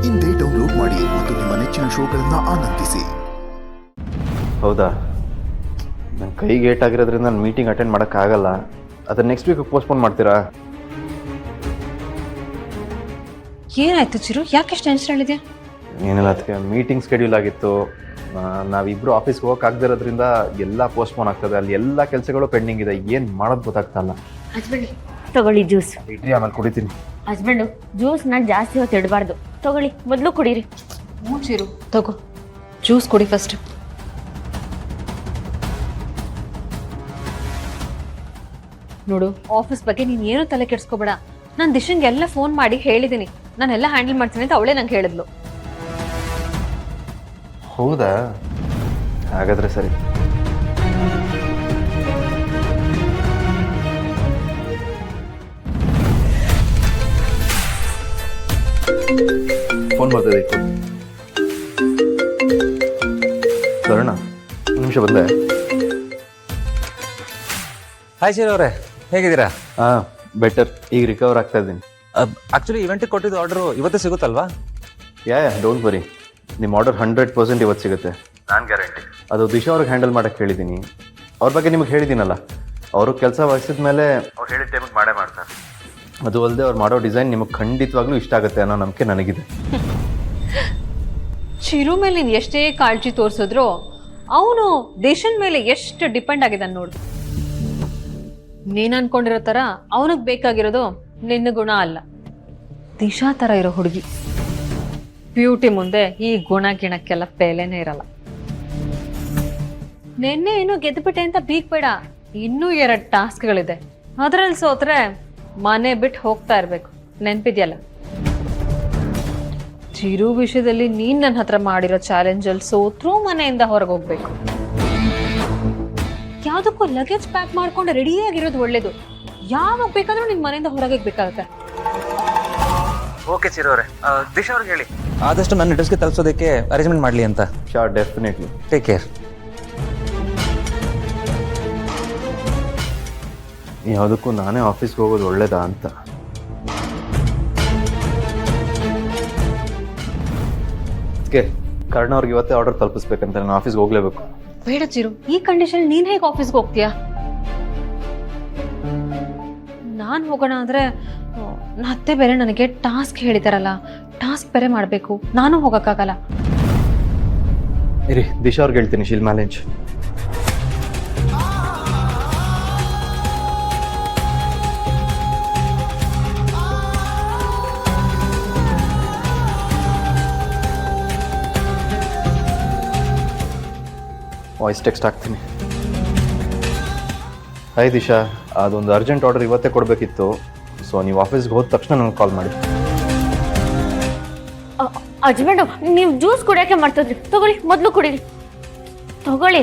ಇಂದೇ ಡೌನ್ಲೋಡ್ ಮಾಡಿ ಮತ್ತು ನಿಮ್ಮ ನೆಚ್ಚಿನ ಶೋಗಳನ್ನು ಆನಂದಿಸಿ. ಹೌದಾ, ನನ್ನ ಕೈಗೆ ಏಟಾಗಿರೋದ್ರಿಂದ ನಾನು ಮೀಟಿಂಗ್ ಅಟೆಂಡ್ ಮಾಡೋಕ್ಕಾಗಲ್ಲ. ಅದನ್ನು ನೆಕ್ಸ್ಟ್ ವೀಕ್ ಪೋಸ್ಟ್ಪೋನ್ ಮಾಡ್ತೀರಾ? ಏನಾಯ್ತು ಚಿರು, ಯಾಕೆಷ್ಟು ಟೆನ್ಷನ್ ಹೇಳಿದೆ? ಏನಿಲ್ಲ, ಅದಕ್ಕೆ ಮೀಟಿಂಗ್ ಸ್ಕೆಡ್ಯೂಲ್ ಆಗಿತ್ತು. ನಾವಿಬ್ಬರು ಆಫೀಸ್ಗೆ ಹೋಗೋಕ್ಕಾಗದಿರೋದ್ರಿಂದ ಎಲ್ಲ ಪೋಸ್ಟ್ಪೋನ್ ಆಗ್ತದೆ. ಅಲ್ಲಿ ಎಲ್ಲ ಕೆಲಸಗಳು ಪೆಂಡಿಂಗ್ ಇದೆ. ಏನು ಮಾಡೋದು ಗೊತ್ತಾಗ್ತಾಯಿಲ್ಲ. ಹಸ್ಬೆಂಡ್ ತಗೊಳ್ಳಿ ಜ್ಯೂಸ್. ಇಡ್ರಿ, ಆಮೇಲೆ ಕುಡಿತೀನಿ. ಹಸ್ಬೆಂಡು ಜ್ಯೂಸ್ನ ಜಾಸ್ತಿ ಹೊತ್ತು ಇಡಬಾರ್ದು, ತಗೊಳ್ಳಿ, ಮೊದಲು ಕುಡೀರಿ. ಹ್ಞೂ ಚಿರು, ತಗೋ ಜ್ಯೂಸ್ ಕುಡಿ ಫಸ್ಟ್. ನೋಡು, ಆಫೀಸ್ ಬಗ್ಗೆ ನೀನು ಏನು ತಲೆ ಕೆಡಿಸ್ಕೋಬೇಡ. ನಾನು ದಿಶನ್ಗೆ ಎಲ್ಲ ಫೋನ್ ಮಾಡಿ ಹೇಳಿದ್ದೀನಿ, ನಾನೆಲ್ಲ ಹ್ಯಾಂಡಲ್ ಮಾಡ್ತೀನಿ ಅಂತ ಅವಳೇ ನಂಗೆ ಹೇಳಿದ್ಲು. ಹೌದಾ, ಹಾಗಾದರೆ ಸರಿ. ಫೋನ್ ಮಾಡ್ತಿದ್ದೆ. ಸರಣ, ಒಂದು ನಿಮಿಷ ಬಂದೆ. ಹಾಯ್ ಶಿರ್ ಅವರೇ, ಹೇಗಿದ್ದೀರಾ? ಹಾಂ, ಬೆಟರ್. ಈಗ ರಿಕವರ್ ಆಗ್ತಾ ಇದ್ದೀನಿ. ಆಕ್ಚುಲಿ ಇವೆಂಟಿಗೆ ಕೊಟ್ಟಿದ್ದು ಆರ್ಡರು ಇವತ್ತೇ ಸಿಗುತ್ತಲ್ವಾ? ಯಾ ಡೋಂಟ್ ವರಿ, ನಿಮ್ಮ ಆರ್ಡರ್ 100% ಇವತ್ತು ಸಿಗುತ್ತೆ, ನಾನು ಗ್ಯಾರಂಟಿ. ಅದು ದಿಶಾ ಅವ್ರಿಗೆ ಹ್ಯಾಂಡಲ್ ಮಾಡೋಕ್ಕೆ ಹೇಳಿದ್ದೀನಿ. ಅವ್ರ ಬಗ್ಗೆ ನಿಮಗೆ ಹೇಳಿದ್ದೀನಲ್ಲ, ಅವರು ಕೆಲಸ ವಹಿಸಿದ ಮೇಲೆ ಅವ್ರು ಹೇಳಿದ ಟೈಮಿಗೆ ಮಾಡೇ ಮಾಡ್ತಾರೆ. ಅದು ಅಲ್ಲದೆ ಅವ್ರು ಮಾಡೋ ಡಿಸೈನ್ ನಿಮಗೆ ಖಂಡಿತವಾಗ್ಲೂ ಇಷ್ಟ ಆಗುತ್ತೆ ಅನ್ನೋ ನಂಬಿಕೆ ನನಗಿದೆ. ಚಿರು ಮೇಲೆ ನೀನು ಎಷ್ಟೇ ಕಾಳಜಿ ತೋರಿಸಿದ್ರು ಅವನು ದೇಶನ್ ಮೇಲೆ ಎಷ್ಟು ಡಿಪೆಂಡ್ ಆಗಿದ್ದಾನೆ ನೋಡು. ನೀನು ಅನ್ಕೊಂಡಿರೋ ಥರ ಅವನಿಗೆ ಬೇಕಾಗಿರೋದು ನಿನ್ನ ಗುಣ ಅಲ್ಲ, ದಿಶಾ ಥರ ಇರೋ ಹುಡುಗಿ. ಬ್ಯೂಟಿ ಮುಂದೆ ಈ ಗುಣ ಗಿಣಕ್ಕೆಲ್ಲ ಬೆಲೆನೇ ಇರಲ್ಲ. ನಿನ್ನೆ ಏನೋ ಗೆದ್ದುಬಿಟ್ಟೆ ಅಂತ ಬೀಗ್ಬೇಡ, ಇನ್ನೂ 2 ಟಾಸ್ಕ್ಗಳಿದೆ. ಅದರಲ್ಲಿ ಸೋತ್ರೆ ಮನೆ ಬಿಟ್ಟು ಹೋಗ್ತಾ ಇರಬೇಕು, ನೆನಪಿದ್ಯಲ್ಲ? ಚಿರು ವಿಷಯದಲ್ಲಿ ನೀನು ನನ್ನ ಹತ್ರ ಮಾಡಿರೋ ಚಾಲೆಂಜಲ್ಲಿ ಸೋತ್ರೂ ಮನೆಯಿಂದ ಹೊರಗೆ ಹೋಗ್ಬೇಕು. ಯಾವುದಕ್ಕೂ ಲಗೇಜ್ ಪ್ಯಾಕ್ ಮಾಡ್ಕೊಂಡು ರೆಡಿಯಾಗಿರೋದು ಒಳ್ಳೇದು. ಯಾವಾಗ ಬೇಕಾದ್ರೂ ನಿನ್ನ ಮನೆಯಿಂದ ಹೊರಗೆ ಬೇಕಾಗುತ್ತೆ. ಓಕೆ ಶಿರ್ ಅವರೇ, ದಿಶಾ ಅವ್ರಿಗೆ ಹೇಳಿ ಆದಷ್ಟು ನನ್ನ ಅಡ್ರೆಸ್ಗೆ ತಲುಪಿಸೋದಕ್ಕೆ ಅರೇಂಜ್ಮೆಂಟ್ ಮಾಡಲಿ ಅಂತ. Sure, definitely. Take care. ಯಾವುದಕ್ಕೂ ನಾನೇ ಆಫೀಸ್ಗೆ ಹೋಗೋದು ಒಳ್ಳೇದಾ ಅಂತ. ಅದಕ್ಕೆ ಕರ್ಣ ಅವ್ರಿಗೆ ಇವತ್ತೇ ಆರ್ಡರ್ ತಲುಪಿಸ್ಬೇಕಂತ ನಾನು ಆಫೀಸ್ಗೆ ಹೋಗ್ಲೇಬೇಕು. ಬೇಡ ಚಿರು, ಈ ಕಂಡೀಷನ್ ನೀನು ಹೇಗೆ ಆಫೀಸ್ಗೆ ಹೋಗ್ತೀಯಾ? ನಾನು ಹೋಗೋಣ ಅಂದರೆ ನನ್ನ ಅತ್ತೆ ಬೇರೆ ನನಗೆ ಟಾಸ್ಕ್ ಹೇಳಿದಾರಲ್ಲ, ಟಾಸ್ಕ್ ಬೇರೆ ಮಾಡಬೇಕು, ನಾನು ಹೋಗೋಕ್ಕಾಗಲ್ಲ. ಇರಿ, ದಿಶಾ ಅವ್ರಿಗೆ ಹೇಳ್ತೀನಿ. ಶಿಲ್ ಮ್ಯಾಲೇಂಜ್. ವಾಯ್ಸ್ ಟೆಕ್ಸ್ಟ್ ಹಾಕ್ತೀನಿ. ಹಾಯ್ ದಿಶಾ, ಅದೊಂದು ಅರ್ಜೆಂಟ್ ಆರ್ಡರ್ ಇವತ್ತೇ ಕೊಡಬೇಕಿತ್ತು. ಸೊ ನೀವು ಆಫೀಸ್ಗೆ ಹೋದ ತಕ್ಷಣ ನನಗೆ ಕಾಲ್ ಮಾಡಿ. ಹಸ್ಬೆಂಡು ನೀವು ಜ್ಯೂಸ್ ಕುಡಿಯೋಕೆ ಮಾಡ್ತಿದ್ರಿ, ತಗೊಳ್ಳಿ, ಮೊದಲು ಕುಡೀರಿ, ತಗೊಳ್ಳಿ.